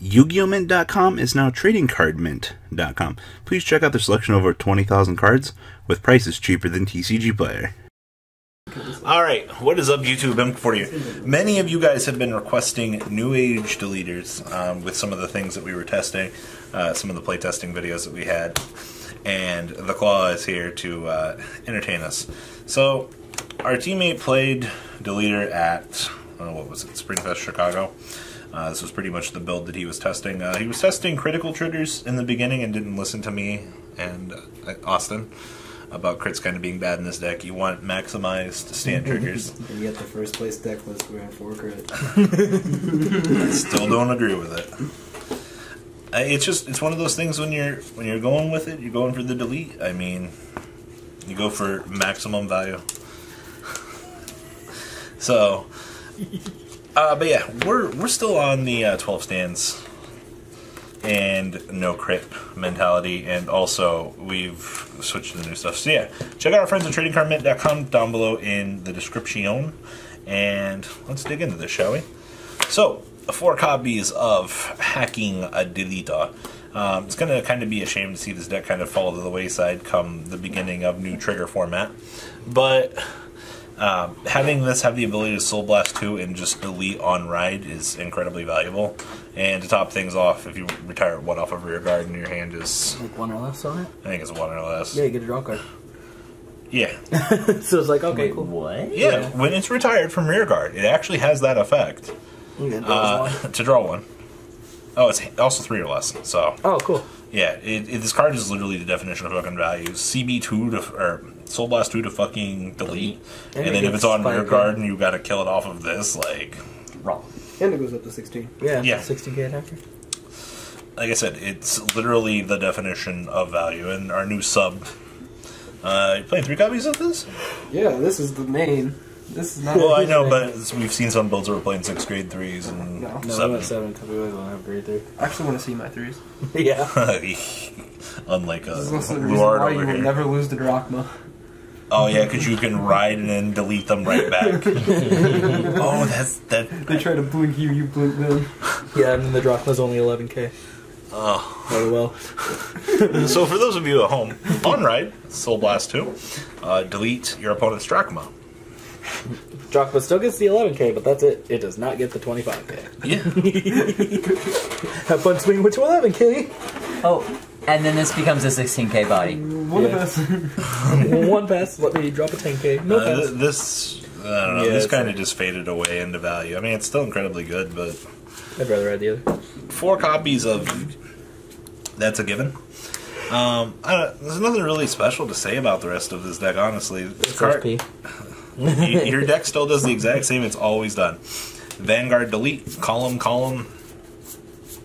Yu-Gi-Oh! Mint.com is now TradingCardMint.com. Please check out their selection of over 20,000 cards with prices cheaper than TCG Player. Alright, what is up YouTube? M40. Many of you guys have been requesting New Age deleters with some of the things that we were testing, some of the playtesting videos that we had, and the Claw is here to entertain us. So, our teammate played Deletor at, what was it, Springfest Chicago. This was pretty much the build that he was testing. He was testing critical triggers in the beginning and didn't listen to me and Austin about crits kind of being bad in this deck. You want maximized stand triggers. And yet the first place deck list we have 4 crit. I still don't agree with it. It's one of those things when you're going with it, you're going for the delete. I mean, you go for maximum value. So, but yeah, we're still on the 12 stands and no crit mentality, and also we've switched to the new stuff. So yeah, check out our friends at TradingCardMint.com down below in the description, and let's dig into this, shall we? So, 4 copies of Hacking a Deletor. It's going to kind of be a shame to see this deck kind of fall to the wayside come the beginning of new trigger format, but having this have the ability to Soul Blast 2 and just delete on ride is incredibly valuable. And to top things off, if you retire 1 off of rear guard and your hand is... Like 1 or less on it? I think it's 1 or less. Yeah, you get a draw card. Yeah. So it's like, okay, cool. What? Yeah, when it's retired from rear guard, it actually has that effect. To draw 1. Oh, it's also 3 or less, so... Oh, cool. Yeah, this card is literally the definition of fucking value. CB2 to... or Soul Blast 2 to fucking delete. And then if it's on rear guard and you gotta kill it off of this, like... Wrong. And it goes up to 16. Yeah, Yeah. 16k attacker. Like I said, it's literally the definition of value. And our new sub... you playing 3 copies of this? Yeah, this is the main. This is not. Well, I know, but we've seen some builds where we're playing 6 grade 3s and No, 7. We went 7 because we always don't have grade 3. I actually want to see my 3s. Yeah. Unlike This is also the reason Luard why over you will here. never lose the Drachma. Oh yeah, because you can ride and then delete them right back. Oh, that. They try to blink you, you blink them. Yeah, and then the Drachma's only 11k. Oh. Very well. So for those of you at home, on ride, Soul Blast 2, delete your opponent's Drachma. Drachma still gets the 11k, but that's it. It does not get the 25k. Yeah. Have fun swinging with your 11k. Oh, and then this becomes a 16k body. One of us. 1 pass, let me drop a 10k. No pass. This, I don't know, this kind of just faded away into value. I mean, it's still incredibly good, but... I'd rather add the other. 4 copies of... That's a given. There's nothing really special to say about the rest of this deck, honestly. Your deck still does the exact same it's always done. Vanguard delete, column,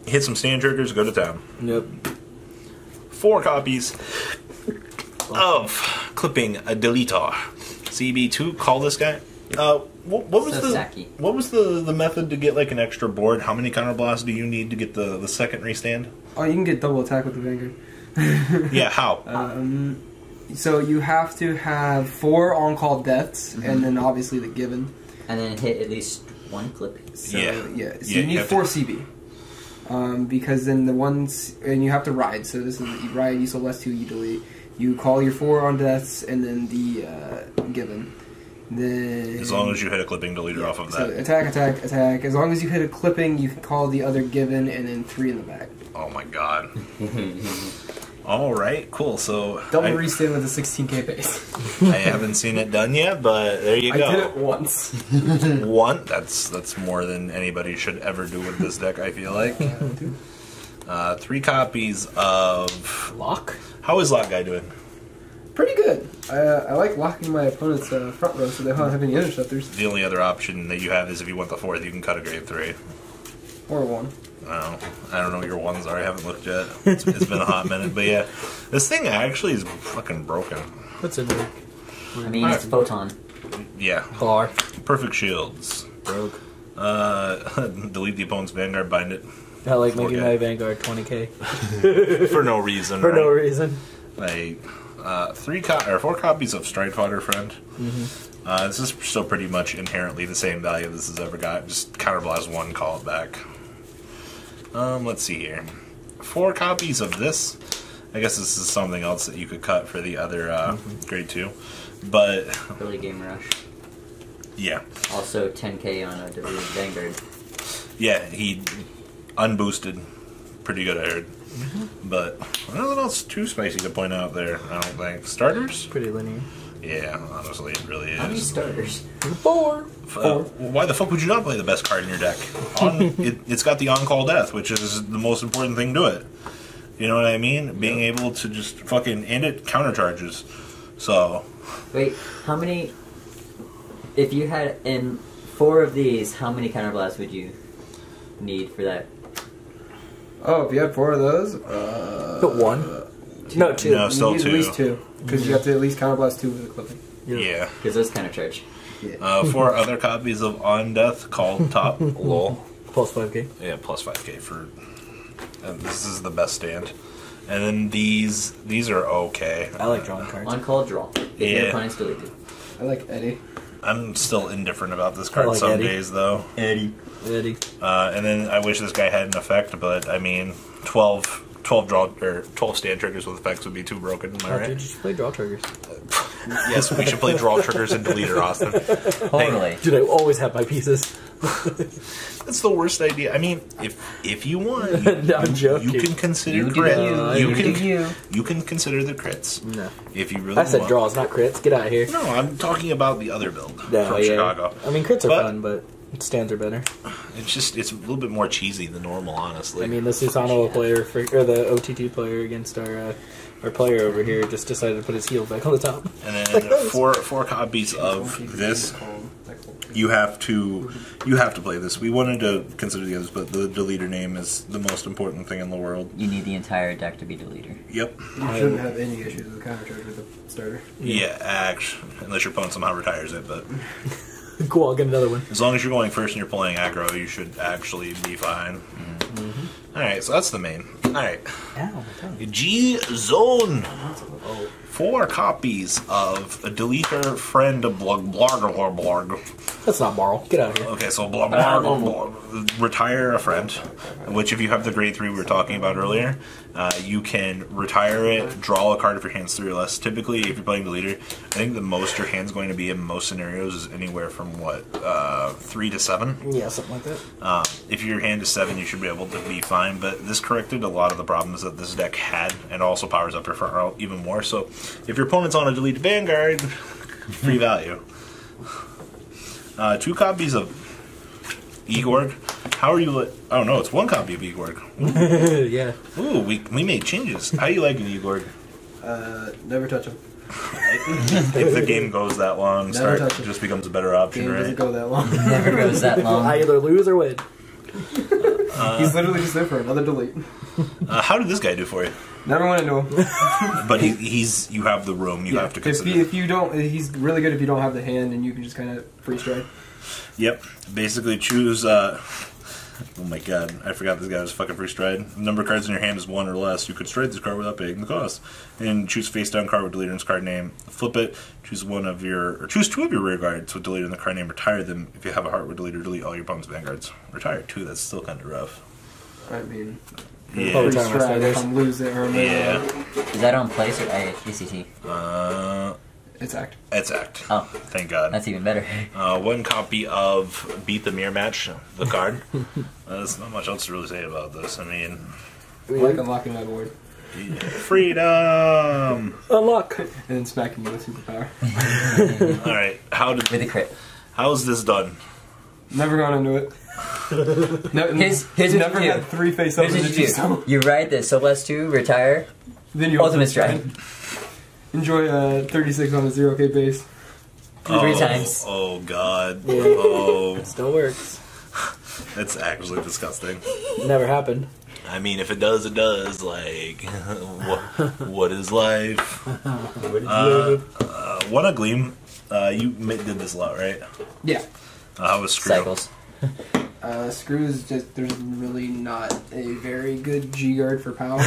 hit some stand triggers, go to town. Yep. 4 copies of Clipping a Deletor. CB2, call this guy. What was the method to get like an extra board? How many counterblasts do you need to get the second restand? Oh, you can get double attack with the Vanguard. Yeah, how? So you have to have 4 on-call deaths, and then obviously the given. And then hit at least 1 clip. So, yeah. So you need 4 CB. Because then the ones... And you have to ride. So this is... You ride, you Soul Blast 2, you delete. You call your 4 on deaths, and then the given. Then... As long as you hit a clipping deleter off of that. So attack. As long as you hit a clipping, you can call the other given, and then 3 in the back. Oh my god. Alright, cool. So Double restand with a 16k base. I haven't seen it done yet, but there you go. I did it once. 1? That's more than anybody should ever do with this deck, I feel like. 3 copies of... Lock? How is Lock Guy doing? Pretty good. I like locking my opponent's front row so they don't have any interceptors. The only other option that you have is if you want the 4th, you can cut a grade 3. Or 1. Oh, I don't know what your 1s are. I haven't looked yet. It's been a hot minute, but yeah, this thing actually is fucking broken. What's in there? I mean, it's Photon. Yeah. Bar. Perfect shields. Broke. Delete the opponent's Vanguard, bind it. I like making my Vanguard 20k. For no reason. For no reason. Like 4 copies of Stride Fighter Friend. This is still pretty much inherently the same value this has ever got. Just counterblast 1, call it back. Let's see here. 4 copies of this. I guess this is something else that you could cut for the other grade 2. But Early Game Rush. yeah. Also 10k on a Deletor Vanguard. Yeah, he unboosted. Pretty good, I heard. But nothing else too spicy to point out there, I don't think. Starters? Pretty linear. Yeah, honestly, it really is. How many starters? 4. Why the fuck would you not play the best card in your deck? It's got the on-call death, which is the most important thing to it. You know what I mean? Being able to just fucking... And it countercharges. So... Wait, how many... If you had in 4 of these, how many counterblasts would you need for that? Oh, if you had 4 of those, But 1? No, 2. No, still you need 2. at least 2. Because you have to at least counterblast 2 with equipping. Yeah. Because those countercharge. 4 other copies of On Death called Top. Lol. Plus 5k. Yeah, plus 5k for... And this is the best stand. And then these are okay. I like drawing cards. On call draw. If Yeah. your opponent's deleted. I like Eddie. I'm still indifferent about this card like some Eddie. days, though. Eddie. Eddie. And then I wish this guy had an effect, but I mean, 12 stand triggers with effects would be too broken. Am I Oh, right? dude, just play draw triggers. Yes, we should play draw triggers and Deletor, Austin. Totally. Dude, I always have my pieces. That's the worst idea. I mean, if you want, I'm joking. you can consider You do crit. you. You can consider the crits. No. If you really I said want. draws, not crits. Get out of here. No, I'm talking about the other build No, from Chicago. I mean, crits are But- fun, but stands are better. It's a little bit more cheesy than normal, honestly. I mean, the Susano player, or the OTT player against our player over here just decided to put his heel back on the top. And then four copies of this. You have to play this. We wanted to consider the others, but the Deletor name is the most important thing in the world. You need the entire deck to be Deletor. Yep. You shouldn't have any issues with countercharge with the starter. Yeah, actually, unless your opponent somehow retires it, but Cool, I'll get another one. as long as you're going first and you're playing aggro, you should actually be fine. Alright, so that's the main. Alright. Ow, G-Zone. 4 copies of a Deletor friend of blog. that's not Marl. Get out of here. Okay, so blah, retire a friend, which if you have the grade 3 we were talking about earlier, you can retire it, draw a card if your hand's 3 or less. Typically, if you're playing the leader, I think the most your hand's going to be in most scenarios is anywhere from, 3 to 7? Yeah, something like that. If your hand is 7, you should be able to be fine, but this corrected a lot of the problems that this deck had, and also powers up your front row even more. So, if your opponent's on a Deleted Vanguard, free value. 2 copies of Igor. How are you? Oh no, it's 1 copy of Igor. Yeah. Ooh, we made changes. How do you like an Igor? Never touch him. If the game goes that long, Never start touch it. just becomes a better option, Game doesn't right? go that long. Never goes that long. I either lose or win. He's literally just there for another delete. How did this guy do for you? Never went into him. But he's you have the room. You have to consider. If you don't, he's really good if you don't have the hand, and you can just kind of free stride. Yep. Basically, choose. Oh my god, I forgot this guy was fucking free stride. The number of cards in your hand is 1 or less. You could stride this card without paying the cost. And choose face down card with Deletor in its card name. Flip it. Choose choose 2 of your rear guards with Deletor in the card name. Retire them. If you have a heart with Deletor, delete all your opponent's vanguards. Retire 2. That's still kind of rough. I mean, Yeah. Probably free time I stride if started. I'm losing or Yeah. Is that on place or ACT? it's act. It's act. Oh, Thank God. that's even better. 1 copy of Beat the Mirror Match, the card. There's not much else to really say about this. I mean, Like unlocking that board freedom. Unlock. and then smacking you with superpower. All right, With a crit. how's this done? Never gone into it. No, Here's what never you do. had 3 face ups Here's in what the you do. You ride the Celeste 2, retire, Then you Ultimate Strike. Enjoy 36 on a 0k base. 3 times. Oh God. Yeah. Oh, Still works. that's actually disgusting. Never happened. I mean, if it does, it does. Like, what is life? One a gleam. You did this a lot, right? Yeah. How was Screw? Cycles. Screws just there's really not a very good G guard for power.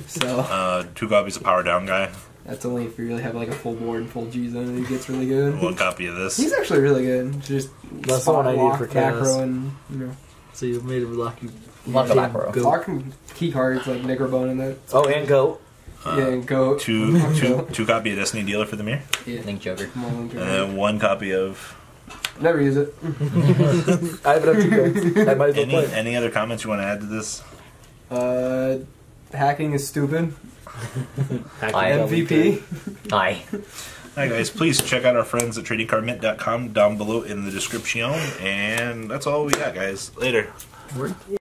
So 2 copies of Power Down Guy. that's only if you really have like a full board and full G zone, he gets really good. 1 copy of this. He's actually really good. Just That's the one I need lock, for back chaos. row, and you know. So you made it lock you. Lock back row. Locking key cards like Necrobone and that. Oh, and Goat. And Goat. Two copy of Destiny Dealer for the mirror. Yeah. Link Joker. And then 1 copy of... Never use it. I have it up 2 cards. I might as well play. Any other comments you want to add to this? Hacking is stupid. MVP. Aye. Alright guys, please check out our friends at tradingcardmint.com down below in the description. And that's all we got, guys. Later.